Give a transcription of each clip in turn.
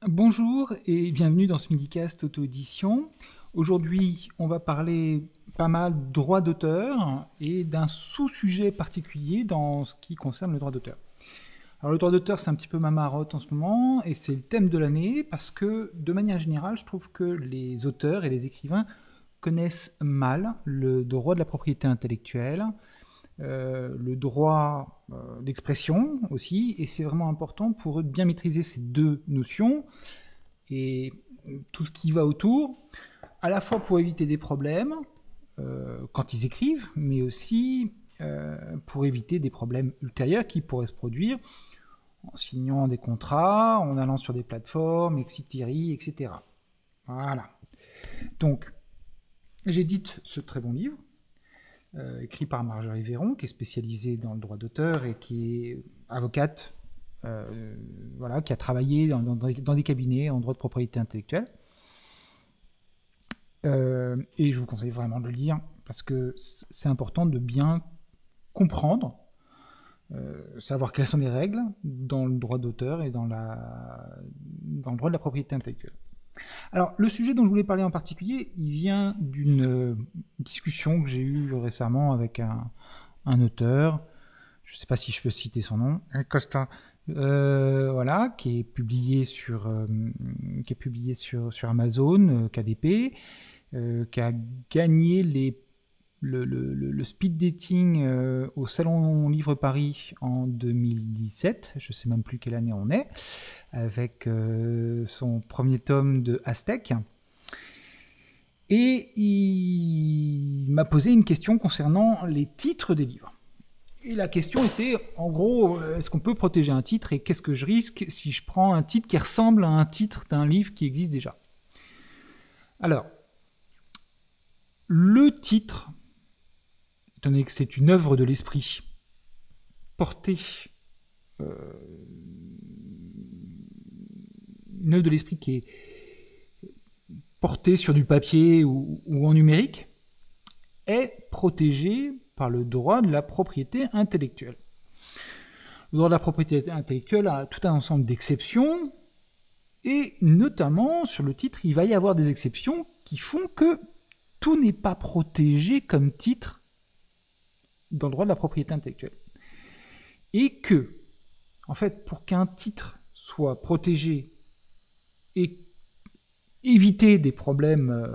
Bonjour et bienvenue dans ce Midicast auto-édition. Aujourd'hui, on va parler pas mal de droit d'auteur et d'un sous-sujet particulier dans ce qui concerne le droit d'auteur. Alors le droit d'auteur, c'est un petit peu ma marotte en ce moment et c'est le thème de l'année parce que de manière générale, je trouve que les auteurs et les écrivains connaissent mal le droit de la propriété intellectuelle, le droit d'expression aussi, et c'est vraiment important pour eux de bien maîtriser ces deux notions et tout ce qui va autour, à la fois pour éviter des problèmes quand ils écrivent, mais aussi pour éviter des problèmes ultérieurs qui pourraient se produire en signant des contrats, en allant sur des plateformes, Exitiri, etc. Voilà. Donc, j'édite ce très bon livre, écrit par Marjorie Véron, qui est spécialisée dans le droit d'auteur et qui est avocate, voilà, qui a travaillé dans des cabinets en droit de propriété intellectuelle. Et je vous conseille vraiment de le lire parce que c'est important de bien comprendre, savoir quelles sont les règles dans le droit d'auteur et dans le droit de la propriété intellectuelle. Alors, le sujet dont je voulais parler en particulier, il vient d'une discussion que j'ai eue récemment avec un auteur, je ne sais pas si je peux citer son nom, Costa, voilà, qui est publié sur Amazon, KDP, qui a gagné le speed dating au Salon Livre Paris en 2017, je ne sais même plus quelle année on est, avec son premier tome de Aztec. Et il m'a posé une question concernant les titres des livres. Et la question était, en gros, est-ce qu'on peut protéger un titre et qu'est-ce que je risque si je prends un titre qui ressemble à un titre d'un livre qui existe déjà? Alors, le titre, étant donné que c'est une œuvre de l'esprit portée, une œuvre de l'esprit qui est portée sur du papier ou en numérique, est protégée par le droit de la propriété intellectuelle. Le droit de la propriété intellectuelle a tout un ensemble d'exceptions, et notamment sur le titre, il va y avoir des exceptions qui font que tout n'est pas protégé comme titre dans le droit de la propriété intellectuelle. Et que, en fait, pour qu'un titre soit protégé et éviter des problèmes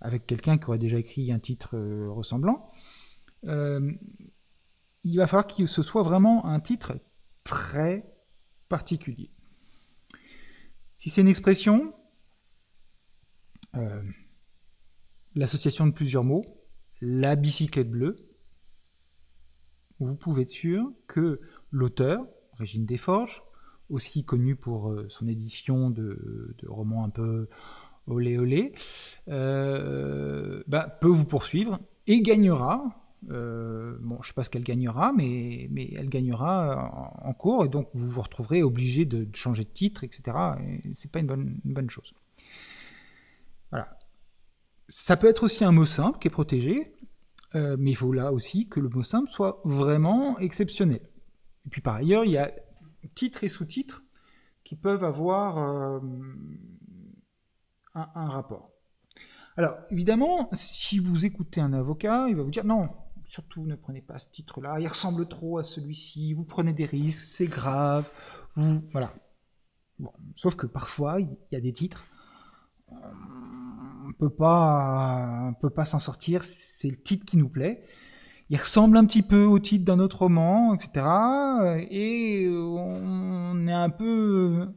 avec quelqu'un qui aurait déjà écrit un titre ressemblant, il va falloir que ce soit vraiment un titre très particulier. Si c'est une expression, l'association de plusieurs mots, la bicyclette bleue, vous pouvez être sûr que l'auteur, Régine Desforges, aussi connu pour son édition de romans un peu olé olé, peut vous poursuivre et gagnera. Bon, je ne sais pas ce qu'elle gagnera, mais elle gagnera en cours, et donc vous vous retrouverez obligé de changer de titre, etc. Et c'est pas une bonne chose. Voilà. Ça peut être aussi un mot simple qui est protégé, mais il faut là aussi que le mot simple soit vraiment exceptionnel. Et puis par ailleurs, il y a titres et sous-titres qui peuvent avoir un rapport. Alors, évidemment, si vous écoutez un avocat, il va vous dire non, surtout ne prenez pas ce titre-là, il ressemble trop à celui-ci, vous prenez des risques, c'est grave, voilà. Bon, sauf que parfois, il y a des titres, on peut pas s'en sortir, c'est le titre qui nous plaît. Il ressemble un petit peu au titre d'un autre roman, etc. Et on est un peu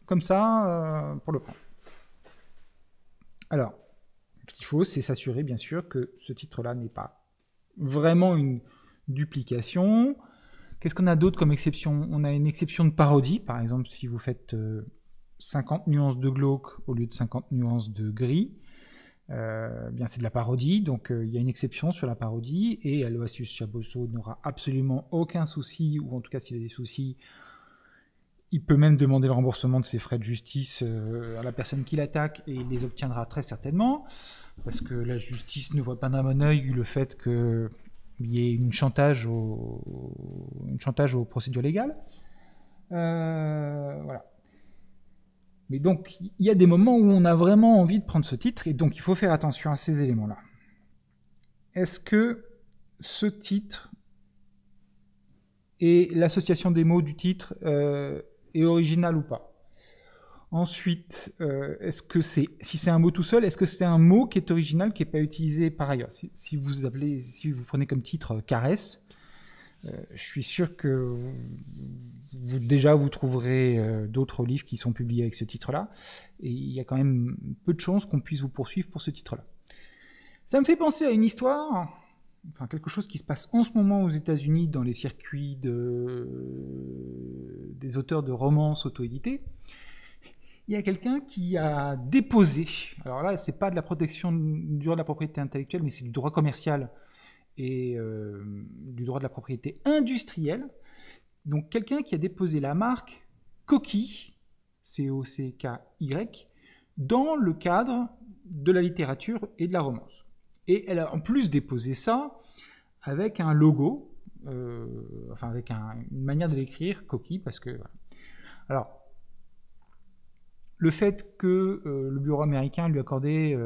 comme ça pour le prendre. Alors, ce qu'il faut, c'est s'assurer, bien sûr, que ce titre-là n'est pas vraiment une duplication. Qu'est-ce qu'on a d'autre comme exception? On a une exception de parodie, par exemple, si vous faites 50 nuances de glauque au lieu de 50 nuances de gris, bien c'est de la parodie, donc il y a une exception sur la parodie, et Aloysius Chabosso n'aura absolument aucun souci, ou en tout cas s'il a des soucis, il peut même demander le remboursement de ses frais de justice à la personne qui l'attaque, et il les obtiendra très certainement, parce que la justice ne voit pas d'un bon œil le fait qu'il y ait un chantage aux procédures légales. Voilà. Mais donc, il y a des moments où on a vraiment envie de prendre ce titre, et donc il faut faire attention à ces éléments-là. Est-ce que ce titre et l'association des mots du titre est originale ou pas? Ensuite, est-ce que si c'est un mot tout seul, est-ce que c'est un mot qui est original, qui n'est pas utilisé par ailleurs? Si vous prenez comme titre caresse, je suis sûr que vous trouverez d'autres livres qui sont publiés avec ce titre-là, et il y a quand même peu de chances qu'on puisse vous poursuivre pour ce titre-là. Ça me fait penser à une histoire, enfin quelque chose qui se passe en ce moment aux États-Unis dans les circuits des auteurs de romances auto-éditées. Il y a quelqu'un qui a déposé, alors là c'est pas de la protection du droit de la propriété intellectuelle, mais c'est du droit commercial et du droit de la propriété industrielle. Donc quelqu'un qui a déposé la marque Cocky, C-O-C-K-Y, dans le cadre de la littérature et de la romance. Et elle a en plus déposé ça avec un logo, avec une manière de l'écrire, Cocky, parce que... Alors, le fait que le bureau américain lui accordait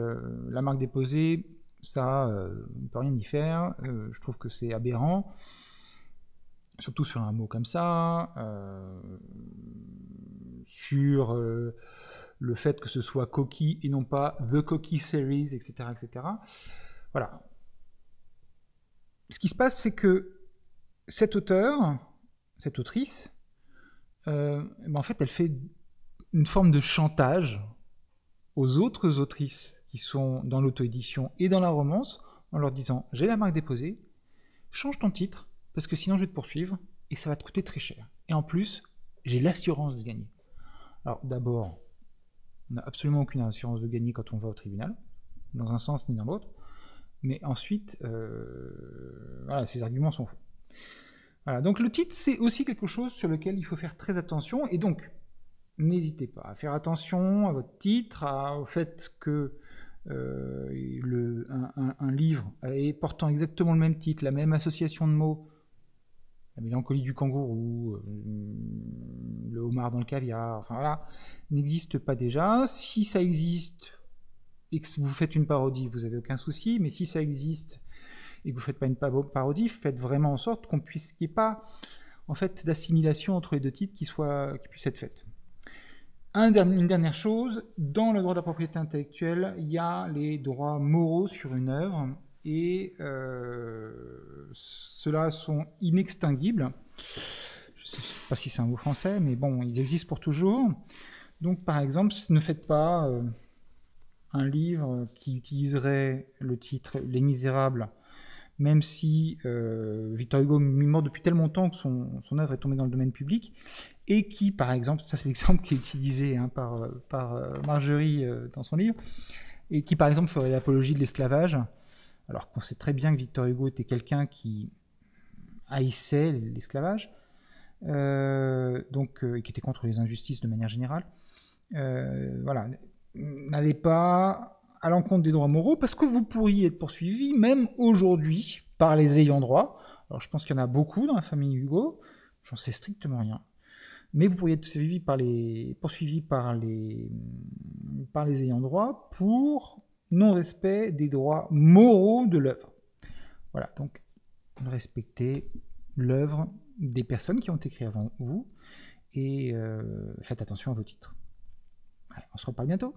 la marque déposée, ça, on ne peut rien y faire. Je trouve que c'est aberrant, surtout sur un mot comme ça, sur le fait que ce soit Cocky et non pas The Cocky Series, etc., etc. Voilà. Ce qui se passe, c'est que cet auteur, cette autrice, en fait, elle fait une forme de chantage aux autres autrices qui sont dans l'auto-édition et dans la romance, en leur disant « j'ai la marque déposée, change ton titre, parce que sinon je vais te poursuivre, et ça va te coûter très cher. Et en plus, j'ai l'assurance de gagner. » Alors d'abord, on n'a absolument aucune assurance de gagner quand on va au tribunal, dans un sens ni dans l'autre, mais ensuite, voilà, ces arguments sont faux. Voilà, donc le titre, c'est aussi quelque chose sur lequel il faut faire très attention, et donc, n'hésitez pas à faire attention à votre titre, au fait que un livre portant exactement le même titre, la même association de mots, la mélancolie du kangourou, le homard dans le caviar, enfin voilà, n'existe pas déjà. Si ça existe et que vous faites une parodie, vous n'avez aucun souci, mais si ça existe et que vous ne faites pas une parodie, faites vraiment en sorte qu'il n'y ait pas en fait, d'assimilation entre les deux titres qui puisse être faite. Une dernière chose, dans le droit de la propriété intellectuelle, il y a les droits moraux sur une œuvre, et ceux-là sont inextinguibles. Je ne sais pas si c'est un mot français, mais bon, ils existent pour toujours. Donc par exemple, ne faites pas un livre qui utiliserait le titre Les Misérables, même si Victor Hugo est mort depuis tellement longtemps que son œuvre est tombée dans le domaine public, et qui, par exemple, ça c'est l'exemple qui est utilisé par Margerie dans son livre, et qui, par exemple, ferait l'apologie de l'esclavage, alors qu'on sait très bien que Victor Hugo était quelqu'un qui haïssait l'esclavage, et qui était contre les injustices de manière générale. Voilà, n'allez pas à l'encontre des droits moraux, parce que vous pourriez être poursuivi, même aujourd'hui, par les ayants droit. Alors je pense qu'il y en a beaucoup dans la famille Hugo, j'en sais strictement rien. Mais vous pourriez être poursuivi par les ayants droit pour non-respect des droits moraux de l'œuvre. Voilà, donc respectez l'œuvre des personnes qui ont écrit avant vous, et faites attention à vos titres. Allez, on se reparle bientôt.